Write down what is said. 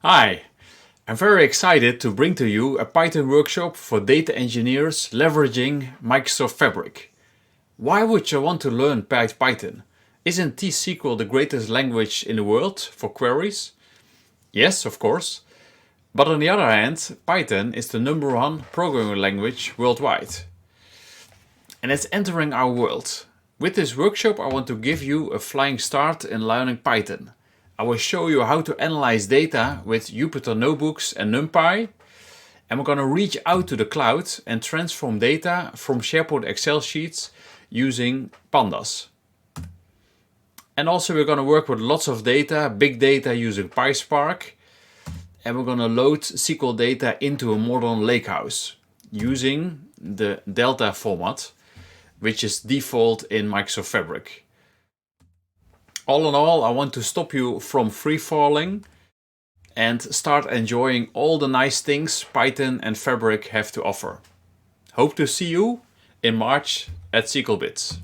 Hi, I'm very excited to bring to you a Python workshop for data engineers leveraging Microsoft Fabric. Why would you want to learn Python? Isn't T-SQL the greatest language in the world for queries? Yes, of course. But on the other hand, Python is the #1 programming language worldwide. And it's entering our world. With this workshop, I want to give you a flying start in learning Python. I will show you how to analyze data with Jupyter Notebooks and NumPy. And we're going to reach out to the cloud and transform data from SharePoint Excel sheets using pandas. And also we're going to work with lots of data, big data using PySpark. And we're going to load SQL data into a modern lakehouse using the Delta format, which is default in Microsoft Fabric. All in all, I want to stop you from free-falling and start enjoying all the nice things Python and Fabric have to offer. Hope to see you in March at SQLBits.